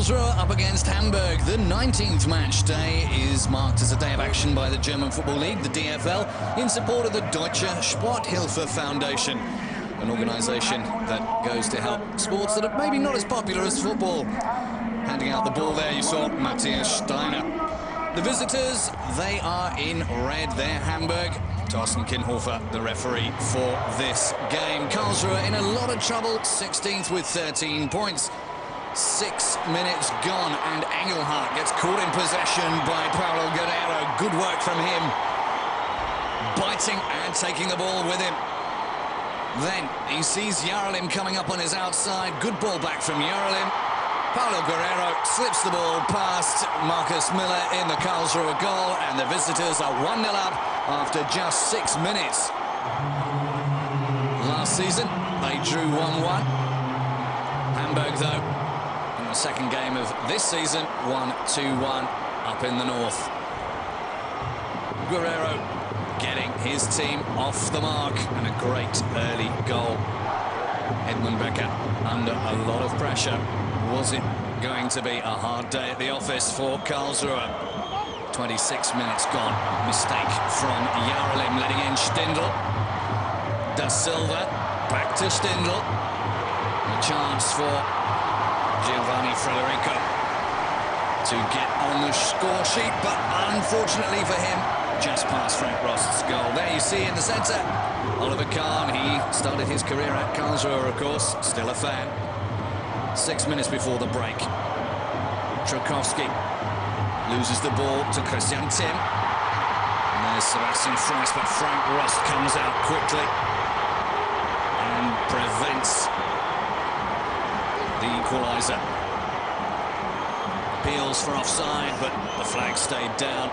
Karlsruhre up against Hamburg. The 19th match day is marked as a day of action by the German Football League, the DFL, in support of the Deutsche Sporthilfe Foundation, an organisation that goes to help sports that are maybe not as popular as football. Handing out the ball there, you saw Matthias Steiner. The visitors, they are in red. They're Hamburg. Thorsten Kinhofer, the referee for this game. Karlsruhe in a lot of trouble, 16th with 13 points. 6 minutes gone, and Engelhardt gets caught in possession by Paulo Guerrero. Good work from him, biting and taking the ball with him. Then he sees Yarrolem coming up on his outside. Good ball back from Yarrolem. Paulo Guerrero slips the ball past Marcus Miller in the Karlsruhe goal, and the visitors are 1-0 up after just 6 minutes. Last season, they drew 1-1. Hamburg, though, in the second game of this season, won 2-1 up in the north. Guerrero getting his team off the mark, and a great early goal. Edmund Becker under a lot of pressure. Was it going to be a hard day at the office for Karlsruhe? 26 minutes gone. Mistake from Yarrolem, letting in Stindl. Da Silva, back to Stindl. A chance for Giovanni Federico to get on the score sheet, but unfortunately for him, just past Frank Rost's goal. There you see in the centre, Oliver Kahn. He started his career at Karlsruhe, of course, still a fan. 6 minutes before the break. Tchaikovsky loses the ball to Christian Tim. And there's Sebastian Fleiss, but Frank Rost comes out quickly and prevents the equaliser. Appeals for offside, but the flag stayed down.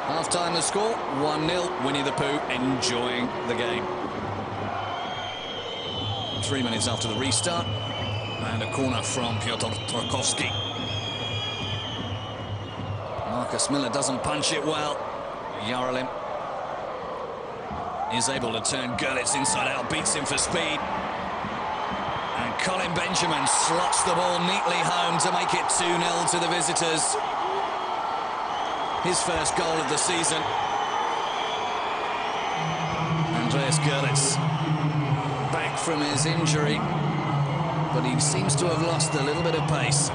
Half-time the score, 1-0. Winnie the Pooh enjoying the game. 3 minutes after the restart, and a corner from Piotr Tchaikovsky. Marcus Miller doesn't punch it well. Yarrolem is able to turn Görlitz inside out, beats him for speed. And Colin Benjamin slots the ball neatly home to make it 2-0 to the visitors. His first goal of the season. Andreas Görlitz back from his injury, but he seems to have lost a little bit of pace.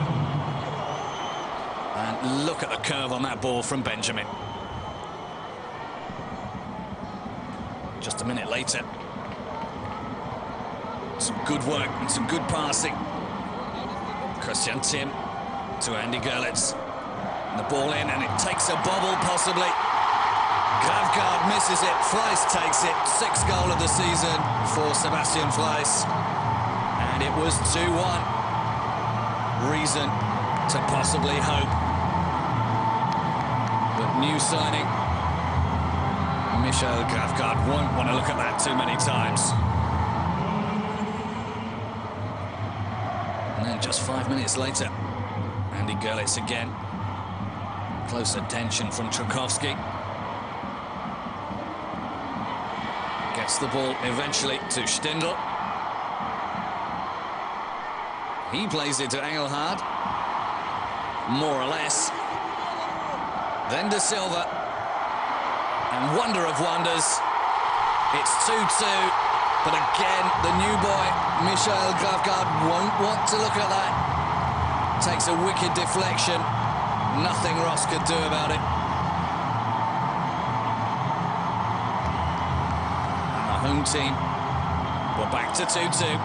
And look at the curve on that ball from Benjamin. Just a minute later, some good work and some good passing. Christian Tim to Andy Görlitz. And the ball in, and it takes a bobble, possibly. Gravgaard misses it, Fleiss takes it. 6th goal of the season for Sebastian Fleiss. And it was 2-1. Reason to possibly hope. But new signing, Michael Gravgaard, won't want to look at that too many times. And then just 5 minutes later, Andy Görlitz again. Close attention from Tchaikovsky. Gets the ball eventually to Stindl. He plays it to Engelhardt, more or less. Then Da Silva. And wonder of wonders, it's 2-2. But again, the new boy, Michael Gravgaard, won't want to look at that. Takes a wicked deflection. Nothing Ross could do about it. And the home team were back to 2-2.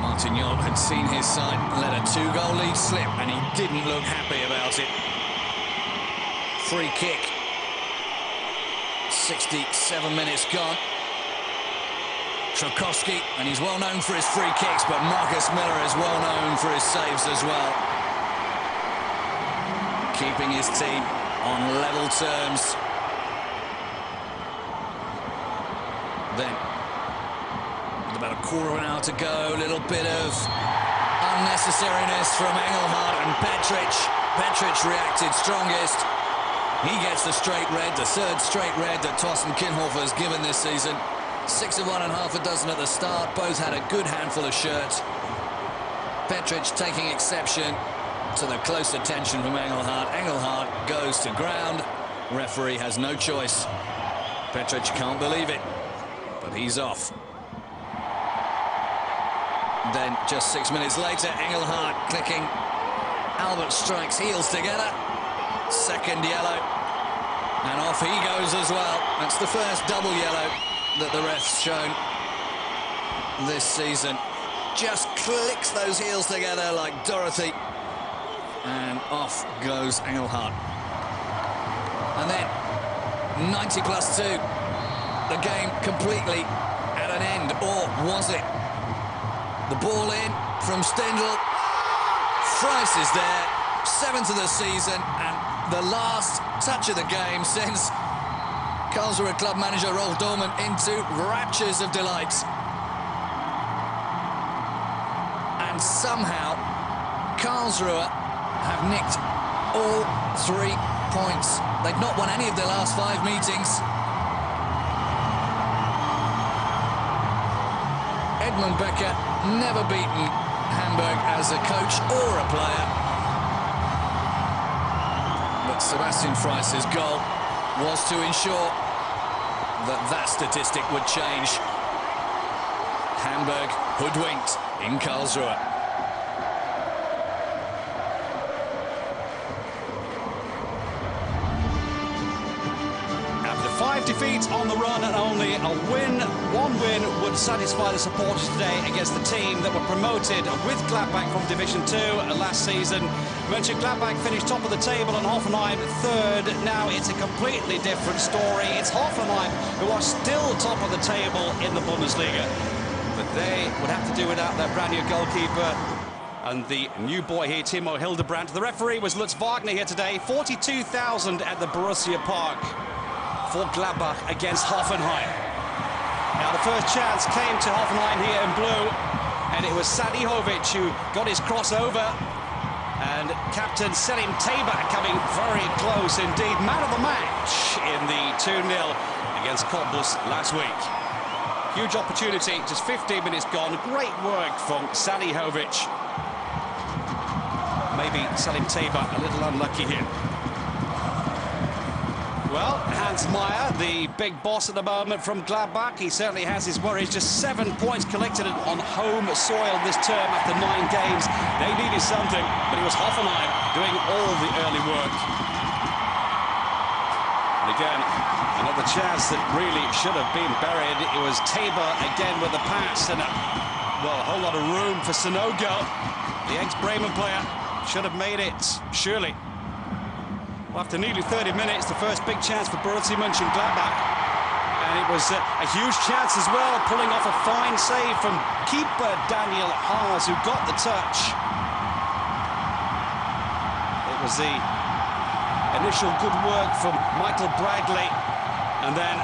Martin Jol had seen his side let a 2-goal lead slip, and he didn't look happy about it. Free kick. 67 minutes gone. Tchaikovsky, and he's well known for his free kicks, but Marcus Miller is well known for his saves as well. Keeping his team on level terms. Then, with about a quarter of an hour to go, a little bit of unnecessariness from Engelhardt and Petric. Petric reacted strongest. He gets the straight red, the 3rd straight red that Thorsten Kinhofer has given this season. 6 of one and half a dozen at the start. Both had a good handful of shirts. Petric taking exception to the close attention from Engelhardt. Engelhardt goes to ground. Referee has no choice. Petric can't believe it, but he's off. Then just 6 minutes later, Engelhardt clicking. Albert strikes heels together. Second yellow. And off he goes as well. That's the first double yellow that the ref's shown this season. Just clicks those heels together like Dorothy. And off goes Engelhardt. And then 90 plus 2. The game completely at an end. Or was it? The ball in from Stindl. Frice is there. 7th of the season. And the last touch of the game since Karlsruhe club manager Rolf Dormann into raptures of delight. And somehow Karlsruhe have nicked all 3 points. They've not won any of their last 5 meetings. Edmund Becker never beaten Hamburg as a coach or a player. But Sebastian Frice's goal was to ensure that statistic would change. Hamburg hoodwinked in Karlsruhe. After 5 defeats on the run and only a win, one win would satisfy the supporters today against the team that were promoted with Gladbach from Division 2 last season. Mönchengladbach finished top of the table and Hoffenheim third. Now it's a completely different story. It's Hoffenheim who are still top of the table in the Bundesliga. But they would have to do without their brand new goalkeeper and the new boy here, Timo Hildebrand. The referee was Lutz Wagner here today. 42,000 at the Borussia Park for Gladbach against Hoffenheim. Now the first chance came to Hoffenheim here in blue, and it was Salihovic who got his crossover, and captain Selim Tabak coming very close indeed. Man of the match in the 2-0 against Cottbus last week. Huge opportunity, just 15 minutes gone. Great work from Salihovic. Maybe Selim Tabak a little unlucky here. Well, Hans Meyer, the big boss at the moment from Gladbach, he certainly has his worries. Just 7 points collected on home soil this term after 9 games. They needed something, but it was Hoffenheim doing all the early work. And again, another chance that really should have been buried. It was Tabor again with the pass, and well, a whole lot of room for Sanogo. The ex-Bremen player should have made it, surely. After nearly 30 minutes, the first big chance for Borussia Mönchengladbach. And it was a huge chance as well, pulling off a fine save from keeper Daniel Haas, who got the touch. It was the initial good work from Michael Bradley. And then,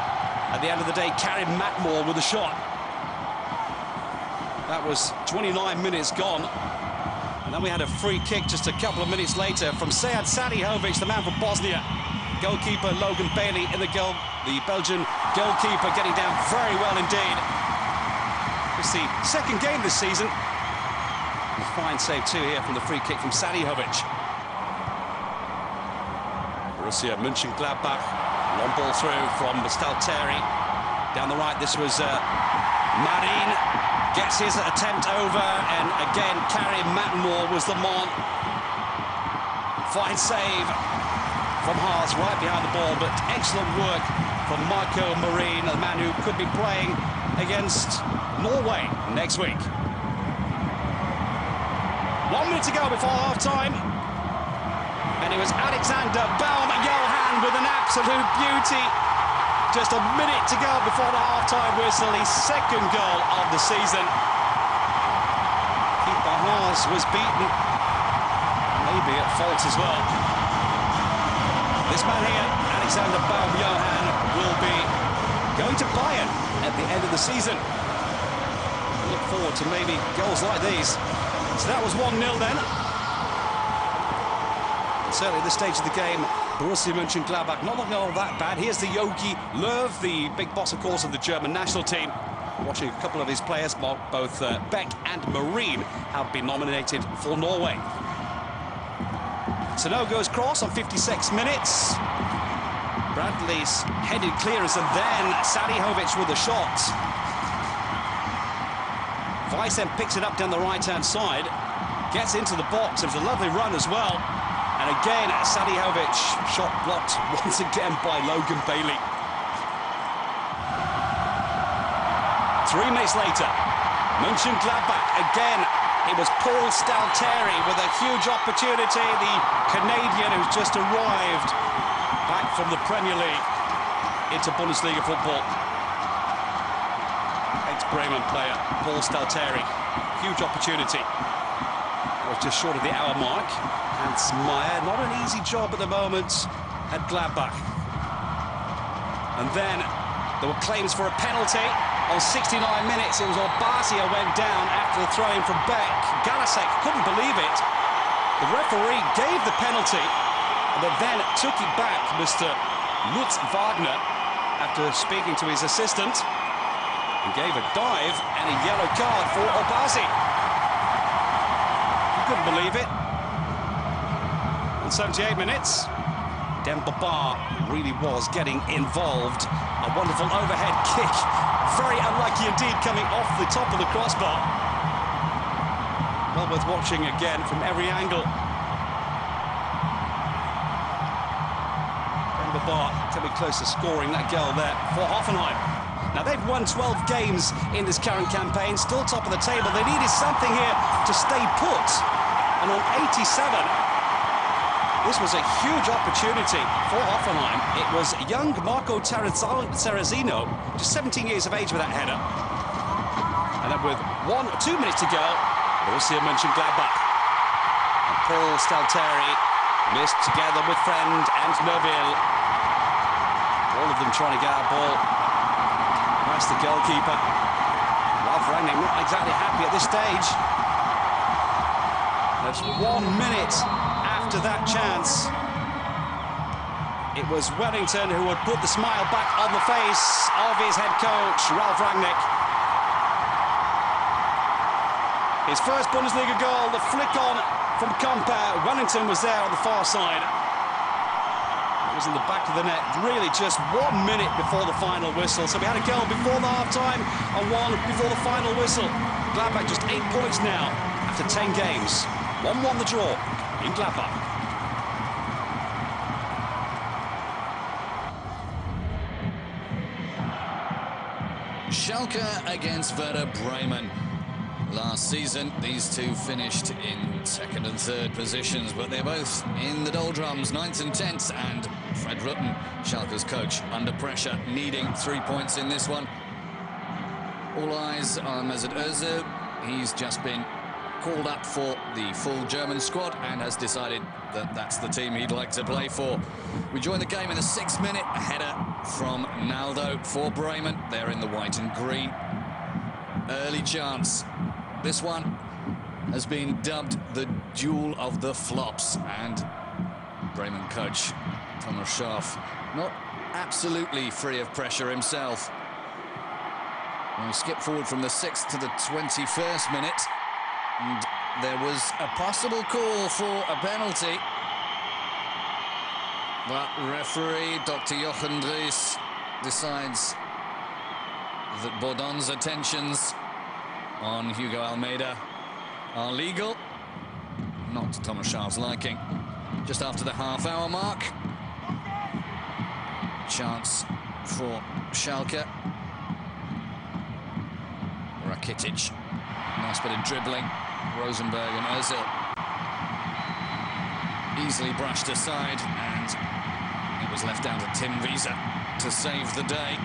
at the end of the day, Karim Matmore with a shot. That was 29 minutes gone. And then we had a free kick just a couple of minutes later from Sead Salihovic, the man from Bosnia. Goalkeeper Logan Bailey in the goal. The Belgian goalkeeper getting down very well indeed. It's the second game this season. A fine save too here from the free kick from Salihovic. Borussia Mönchengladbach. Long ball through from Stalteri. Down the right, this was Marin. Gets his attempt over, and again, Karim Matmore was the man. Fine save from Haas right behind the ball, but excellent work from Marco Marin, the man who could be playing against Norway next week. 1 minute to go before half-time. And it was Alexander Baum-Johann with an absolute beauty. Just a minute to go before the half-time whistle, his second goal of the season. Keeper Haas was beaten, maybe at fault as well. This man here, Alexander Baum-Johann, will be going to Bayern at the end of the season. I look forward to maybe goals like these. So that was 1-0 then. Certainly at this stage of the game, Borussia Mönchengladbach not looking all that bad. Here's the Yogi Löw, the big boss, of course, of the German national team. Watching a couple of his players, both Beck and Marine, have been nominated for Norway. Sano goes cross on 56 minutes. Bradley's headed clearance, and then Salihovic with a shot. Weiss then picks it up down the right-hand side, gets into the box. It was a lovely run as well. And again, Salihovic, shot blocked once again by Logan Bailey. 3 minutes later, Mönchengladbach again. It was Paul Stalteri with a huge opportunity. The Canadian who's just arrived back from the Premier League into Bundesliga football. Ex-Bremen player, Paul Stalteri. Huge opportunity. That was just short of the hour mark. Hans Meyer, not an easy job at the moment at Gladbach. And then there were claims for a penalty. On 69 minutes, it was Obazia went down after the throw-in from Beck. Galasek couldn't believe it. The referee gave the penalty, but then took it back, Mr. Lutz Wagner, after speaking to his assistant, and gave a dive and a yellow card for Obazia. He couldn't believe it. 78 minutes. Demba Ba really was getting involved. A wonderful overhead kick. Very unlucky indeed, coming off the top of the crossbar. Well worth watching again from every angle. Demba Ba coming close to scoring that goal there for Hoffenheim. Now, they've won 12 games in this current campaign, still top of the table. They needed something here to stay put. And on 87, this was a huge opportunity for Hoffenheim. It was young Marco Terrazino, just 17 years of age with that header. And then with 2 minutes to go, Borussia Mönchengladbach. And Paul Stalteri missed together with Friend and Neuville. All of them trying to get our ball past the goalkeeper. Ralf Rangnick not exactly happy at this stage. That's 1 minute after that chance. It was Wellington who would put the smile back on the face of his head coach, Ralf Rangnick. His first Bundesliga goal, the flick on from Compa. Wellington was there on the far side. It was in the back of the net, really just 1 minute before the final whistle. So we had a goal before the half-time and one before the final whistle. Gladbach just 8 points now after 10 games. 1-1 the draw in Gladbach. Schalke against Werder Bremen. Last season, these two finished in second and third positions, but they're both in the doldrums, 9th and 10th, and Fred Rutten, Schalke's coach, under pressure, needing 3 points in this one. All eyes on Mesut Ozil. He's just been called up for the full German squad and has decided that that's the team he'd like to play for. We join the game in the 6th minute. A header from Naldo for Bremen. They're in the white and green. Early chance. This one has been dubbed the duel of the flops, and Bremen coach Thomas Schaaf not absolutely free of pressure himself. And we skip forward from the 6th to the 21st minute, and there was a possible call for a penalty, but referee Dr. Jochen Dries decides that Baudon's attentions on Hugo Almeida are legal, not to Thomas Schaaf's liking. Just after the half-hour mark, chance for Schalke. Rakitic, nice bit of dribbling. Rosenberg and Ozil easily brushed aside, and it was left down to Tim Wiese to save the day.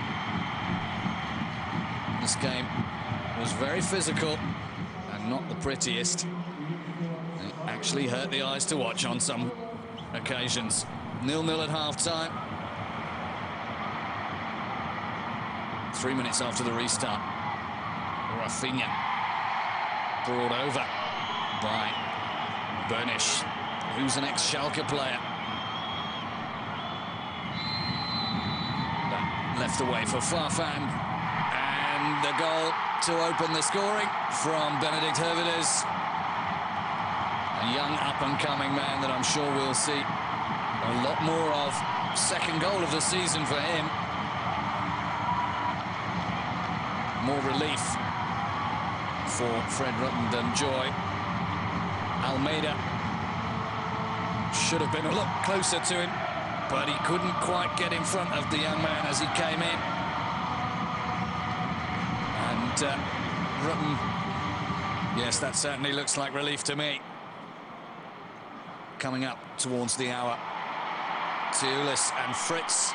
This game was very physical and not the prettiest. It actually hurt the eyes to watch on some occasions. 0-0 at half-time. 3 minutes after the restart. Rafinha brought over by Bernish, who's an ex-Schalke player. left away for Farfan. And the goal to open the scoring from Benedikt Hövedes. A young up-and-coming man that I'm sure we'll see a lot more of. Second goal of the season for him. More relief for Fred Rutten than joy. Almeida should have been a lot closer to him, but he couldn't quite get in front of the young man as he came in. And Rutten, yes, that certainly looks like relief to me. Coming up towards the hour to Ulis and Fritz.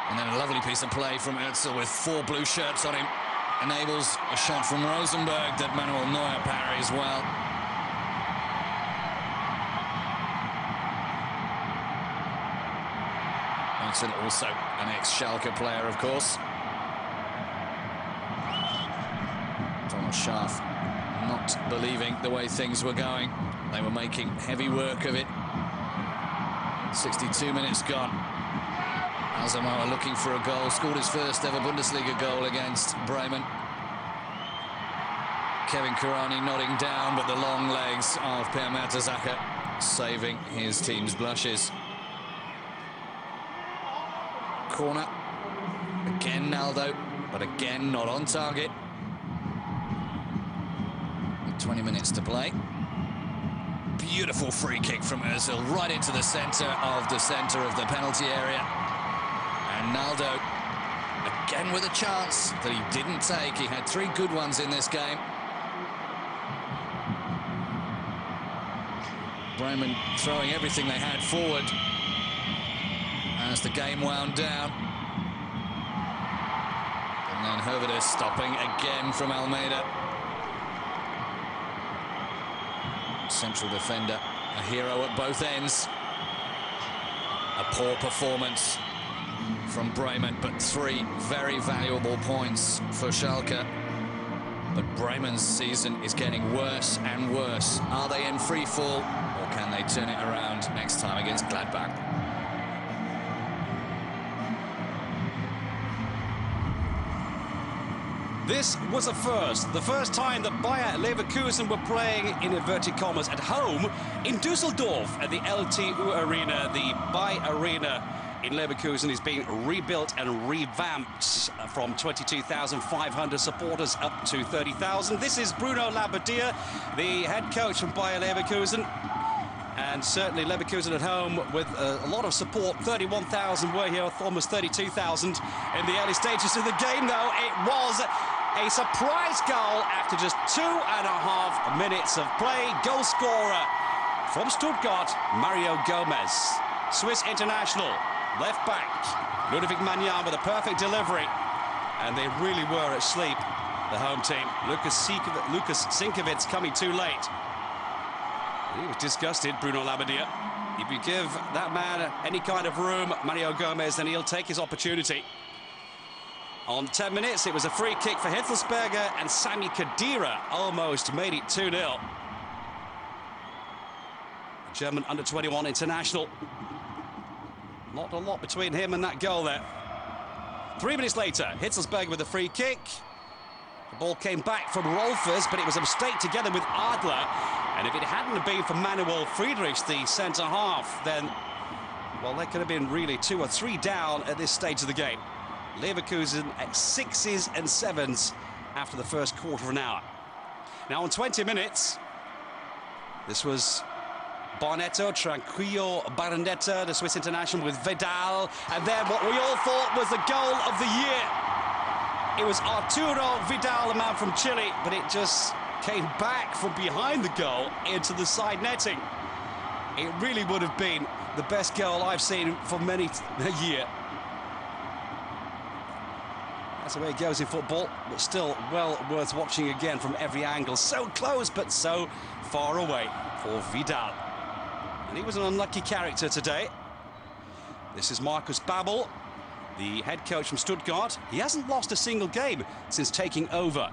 And then a lovely piece of play from Özil with 4 blue shirts on him. Enables a shot from Rosenberg that Manuel Neuer parries well. Özil also an ex-Schalke player, of course. Thomas Schaaf not believing the way things were going. They were making heavy work of it. 62 minutes gone. Alzheimer looking for a goal. Scored his first ever Bundesliga goal against Bremen. Kevin Kurani nodding down, but the long legs of Per Mertesacker saving his team's blushes. Corner. Again Naldo, but again not on target. With 20 minutes to play. Beautiful free kick from Özil right into the centre of the penalty area. And Naldo again with a chance that he didn't take. He had 3 good ones in this game. Bremen throwing everything they had forward as the game wound down. And then Hövedes stopping again from Almeida. Central defender, a hero at both ends. A poor performance from Bremen, but 3 very valuable points for Schalke. But Bremen's season is getting worse and worse. Are they in free fall, or can they turn it around next time against Gladbach? This was a first. The first time that Bayer Leverkusen were playing, in inverted commas, at home in Düsseldorf at the LTU Arena. The Bayer Arena in Leverkusen is being rebuilt and revamped from 22,500 supporters up to 30,000. This is Bruno Labbadia, the head coach from Bayer Leverkusen. And certainly Leverkusen at home with a lot of support. 31,000 were here, almost 32,000 in the early stages of the game, though. It was a surprise goal after just 2.5 minutes of play. Goal scorer from Stuttgart, Mario Gomez. Swiss international, left back, Ludovic Magnan with a perfect delivery. And they really were asleep, the home team. Lukas Sinkovic coming too late. He was disgusted, Bruno Labbadia. If you give that man any kind of room, Mario Gomez, then he'll take his opportunity. On 10 minutes, it was a free kick for Hitzelsberger, and Sami Khedira almost made it 2-0. German under-21 international. Not a lot between him and that goal there. 3 minutes later, Hitzelsberger with a free kick. The ball came back from Rolfers, but it was a mistake together with Adler. And if it hadn't been for Manuel Friedrich, the centre-half, then, well, there could have been really 2 or 3 down at this stage of the game. Leverkusen at 6s and 7s after the first quarter of an hour. Now, on 20 minutes, this was Barnetto, Tranquillo Barnetta, the Swiss international, with Vidal. And then what we all thought was the goal of the year. It was Arturo Vidal, the man from Chile, but it just came back from behind the goal into the side netting. It really would have been the best goal I've seen for many a year. That's the way it goes in football, but still well worth watching again from every angle. So close, but so far away for Vidal. And he was an unlucky character today. This is Markus Babbel, the head coach from Stuttgart. He hasn't lost a single game since taking over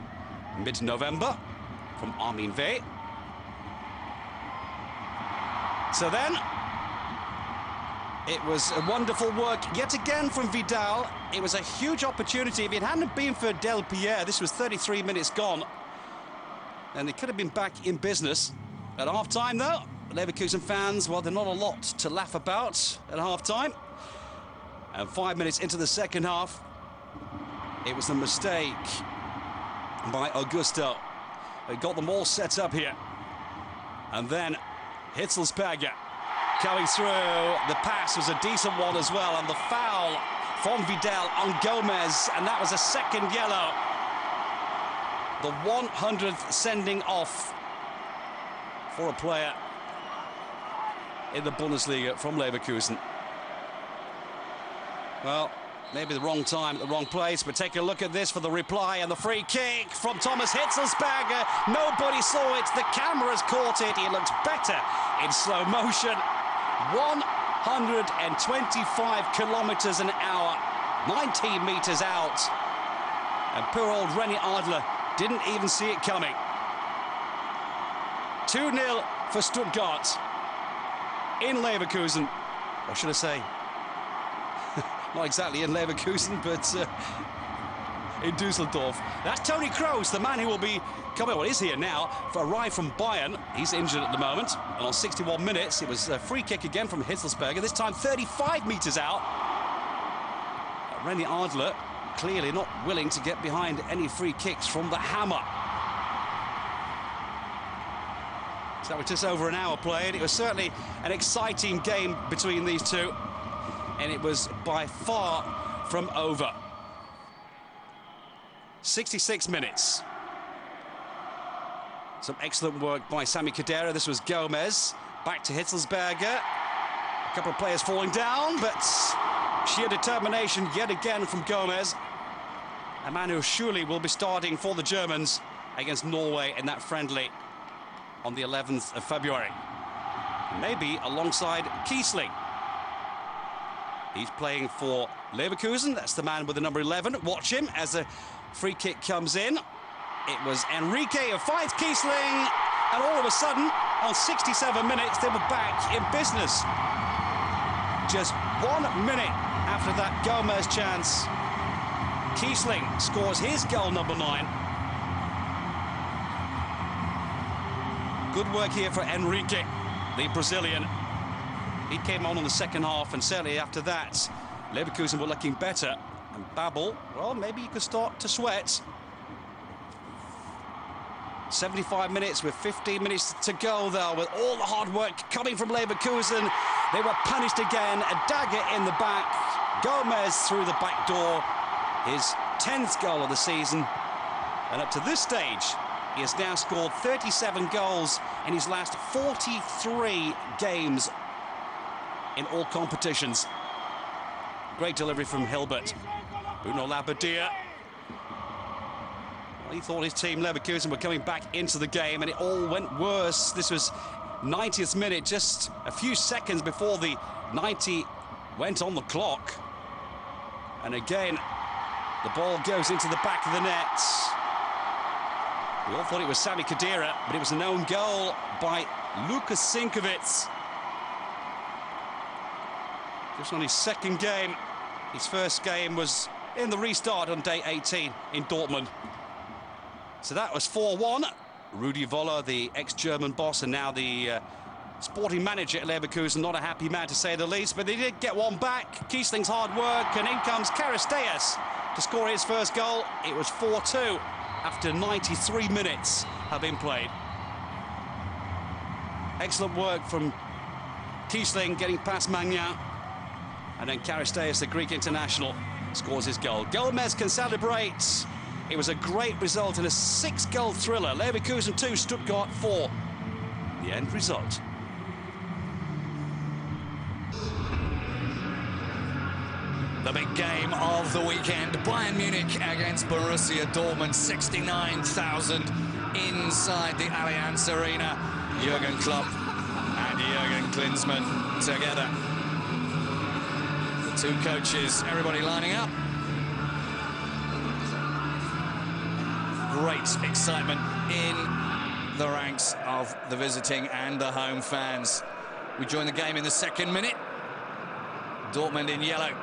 mid-November from Armin Veh. So then, It was a wonderful work yet again from Vidal. It was a huge opportunity. If it hadn't been for Del Pierre, this was 33 minutes gone. And they could have been back in business. At half-time, though, Leverkusen fans, well, they're not a lot to laugh about at half-time. And 5 minutes into the second half, it was a mistake by Augusto. They got them all set up here. And then Hitzelsberger coming through. The pass was a decent one as well, and the foul from Vidal on Gomez, and that was a second yellow. The 100th sending off for a player in the Bundesliga from Leverkusen. Well, maybe the wrong time at the wrong place, but take a look at this for the reply, and the free kick from Thomas Hitzelsberger. Nobody saw it. The cameras caught it. He looks better in slow motion. 125 kilometers an hour, 19 meters out. And poor old René Adler didn't even see it coming. 2-0 for Stuttgart in Leverkusen. Or should I say, not exactly in Leverkusen, but in Dusseldorf. That's Toni Kroos, the man who will be coming, well, is here now, for a ride from Bayern. He's injured at the moment. And on 61 minutes, it was a free kick again from Hitzelsberger, this time 35 metres out. René Adler clearly not willing to get behind any free kicks from the hammer. So that was just over an hour played. It was certainly an exciting game between these two. And it was by far from over. 66 minutes. Some excellent work by Sami Khedira. This was Gomez. Back to Hitzelsberger. A couple of players falling down, but sheer determination yet again from Gomez. A man who surely will be starting for the Germans against Norway in that friendly on the 11th of February. Maybe alongside Kiesling. He's playing for Leverkusen. That's the man with the number 11. Watch him as the free kick comes in. It was Enrique who finds Kiesling, and all of a sudden, on 67 minutes, they were back in business. Just 1 minute after that Gomez chance, Kiesling scores his goal number 9. Good work here for Enrique, the Brazilian. He came on the second half, and certainly after that, Leverkusen were looking better. And Babel, well, maybe he could start to sweat. 75 minutes with 15 minutes to go, though, with all the hard work coming from Leverkusen. They were punished again, a dagger in the back. Gomez through the back door, his 10th goal of the season. And up to this stage, he has now scored 37 goals in his last 43 games in all competitions. Great delivery from Hilbert. Bruno Labbadia. Well, he thought his team, Leverkusen, were coming back into the game, and it all went worse. This was 90th minute, just a few seconds before the 90 went on the clock. And again, the ball goes into the back of the net. We all thought it was Sami Khedira, but it was an own goal by Lukas Sinkovic. Just on his second game. His first game was in the restart on day 18 in Dortmund. So that was 4-1. Rudi Völler, the ex-German boss, and now the sporting manager at Leverkusen, not a happy man to say the least, but they did get one back. Kiesling's hard work, and in comes Karlsruhre to score his first goal. It was 4-2 after 93 minutes have been played. Excellent work from Kiesling getting past Magnan. And then Karlsruhre, the Greek international, scores his goal. Gomez can celebrate. It was a great result in a 6-goal thriller. Leverkusen 2, Stuttgart 4. The end result. The big game of the weekend. Bayern Munich against Borussia Dortmund. 69,000 inside the Allianz Arena. Jurgen Klopp and Jurgen Klinsmann together. Two coaches, everybody lining up. Great excitement in the ranks of the visiting and the home fans. We join the game in the second minute. Dortmund in yellow.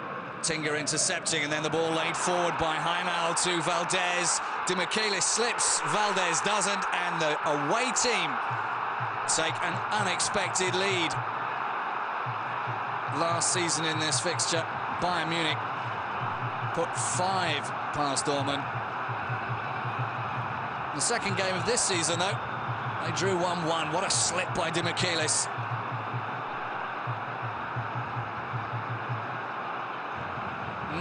Tinga intercepting, and then the ball laid forward by Heimal to Valdez. De Michelis slips, Valdez doesn't, and the away team take an unexpected lead. Last season in this fixture, Bayern Munich put 5 past Dortmund. The second game of this season, though, they drew 1-1. What a slip by De Michelis.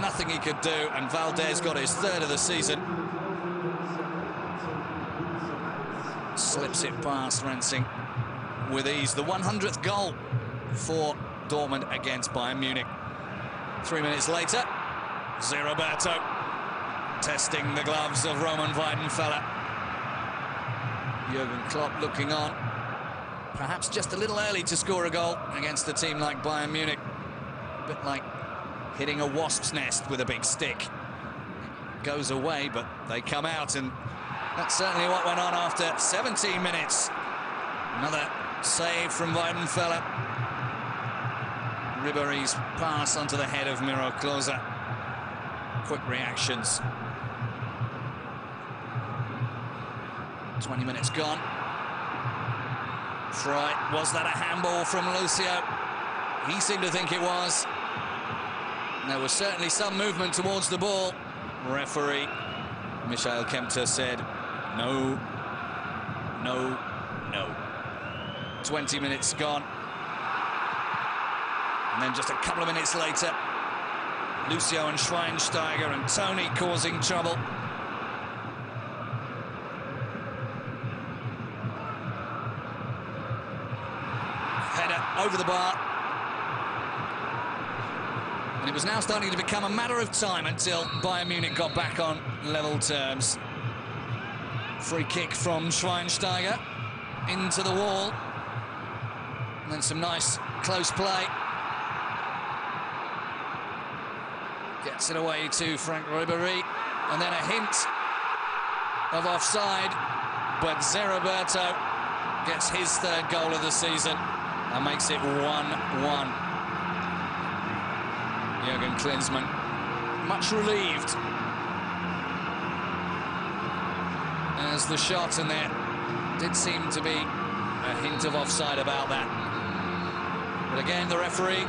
Nothing he could do, and Valdez got his 3rd of the season. Slips it past Rensing with ease. The 100th goal for Dortmund against Bayern Munich. 3 minutes later, Roberto testing the gloves of Roman Weidenfeller. Jurgen Klopp looking on. Perhaps just a little early to score a goal against a team like Bayern Munich. A bit like hitting a wasp's nest with a big stick. It goes away, but they come out, and that's certainly what went on after 17 minutes. Another save from Weidenfeller. Ribéry's pass onto the head of Miro Klose. Quick reactions. 20 minutes gone. Freud, was that a handball from Lucio? He seemed to think it was. There was certainly some movement towards the ball. Referee Michael Kempter said, no, no, no. 20 minutes gone. And then just a couple of minutes later, Lucio and Schweinsteiger and Tony causing trouble. Header over the bar. And it was now starting to become a matter of time until Bayern Munich got back on level terms. Free kick from Schweinsteiger into the wall. And then some nice close play. Gets it away to Frank Ribéry. And then a hint of offside. But Roberto gets his 3rd goal of the season and makes it 1-1. Jurgen Klinsmann, much relieved as the shot, and there did seem to be a hint of offside about that. But again, the referee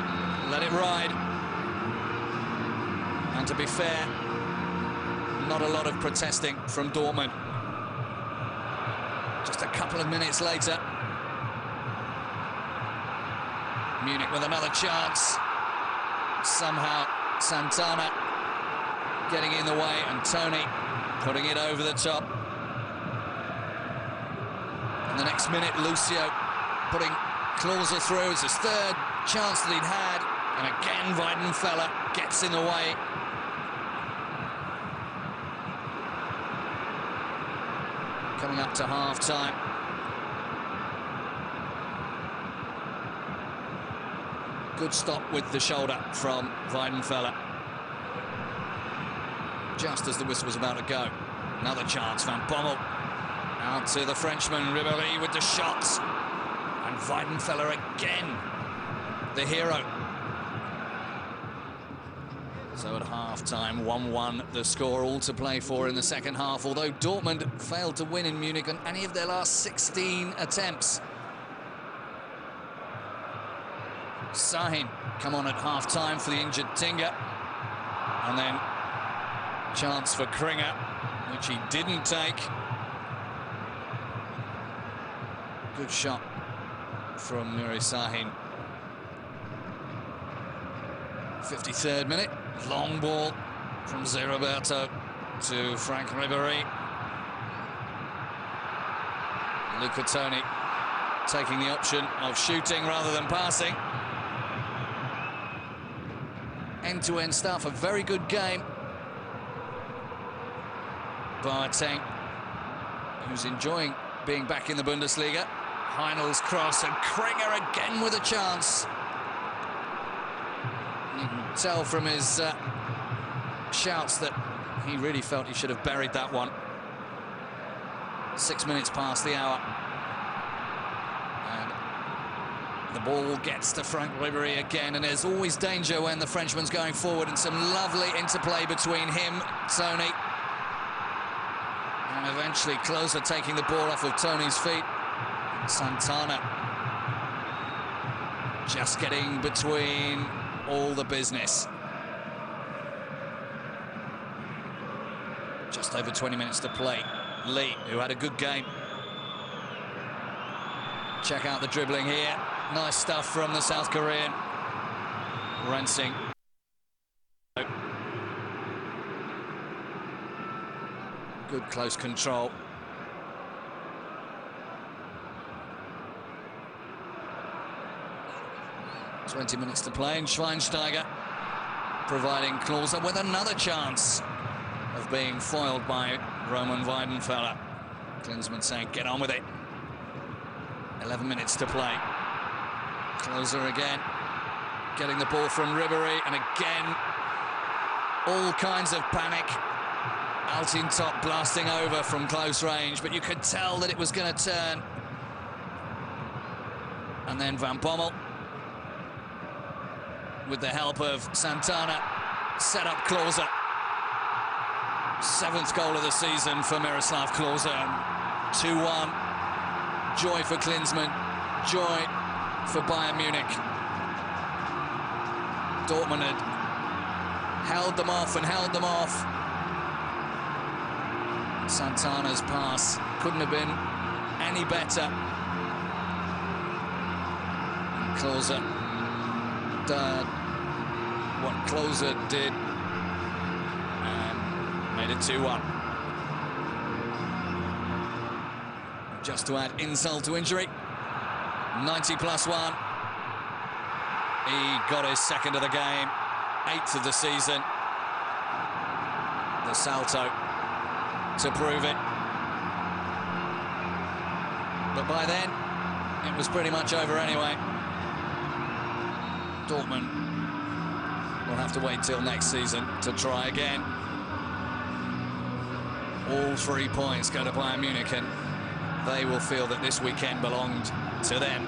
let it ride. And to be fair, not a lot of protesting from Dortmund. Just a couple of minutes later, Munich with another chance. Somehow Santana getting in the way, and Tony putting it over the top. In the next minute, Lucio putting Klose through. It's his 3rd chance that he'd had, and again Weidenfeller gets in the way. Coming up to half-time. Good stop with the shoulder from Weidenfeller. Just as the whistle was about to go. Another chance, Van Bommel. Out to the Frenchman, Ribéry with the shots. And Weidenfeller again, the hero. So at half-time, 1-1, the score, all to play for in the second half, although Dortmund failed to win in Munich on any of their last 16 attempts. Sahin come on at half-time for the injured Tinga. And then chance for Kringer, which he didn't take. Good shot from Nuri Sahin. 53rd minute, long ball from Roberto to Frank Ribéry. Luca Toni taking the option of shooting rather than passing. End-to-end stuff, a very good game. Boateng, who's enjoying being back in the Bundesliga. Heinel's cross, and Kringer again with a chance. You can tell from his shouts that he really felt he should have buried that one. 6 minutes past the hour. And The ball gets to Frank Ribéry again, and there's always danger when the Frenchman's going forward, and some lovely interplay between him, Tony, and eventually Klose taking the ball off of Tony's feet. Santana just getting between all the business. Just over 20 minutes to play. Lee, who had a good game. Check out the dribbling here. Nice stuff from the South Korean. Rensing. Good close control. "20 minutes to play, and Schweinsteiger providing Klose with another chance of being foiled by Roman Weidenfeller. Klinsmann saying, get on with it. 11 minutes to play. Klose again, getting the ball from Ribéry, and again, all kinds of panic. Altintop blasting over from close range, but you could tell that it was going to turn. And then Van Bommel, with the help of Santana, set up Klose. 7th goal of the season for Miroslav Klose. 2-1. Joy for Klinsmann. Joy for Bayern Munich. Dortmund had held them off and held them off. Santana's pass couldn't have been any better. Klose did what Klose did and made it 2-1. Just to add insult to injury, 90+1. He got his 2nd of the game, 8th of the season. The salto to prove it. But by then, it was pretty much over anyway. Dortmund will have to wait till next season to try again. All 3 points go to Bayern Munich, and they will feel that this weekend belonged to them.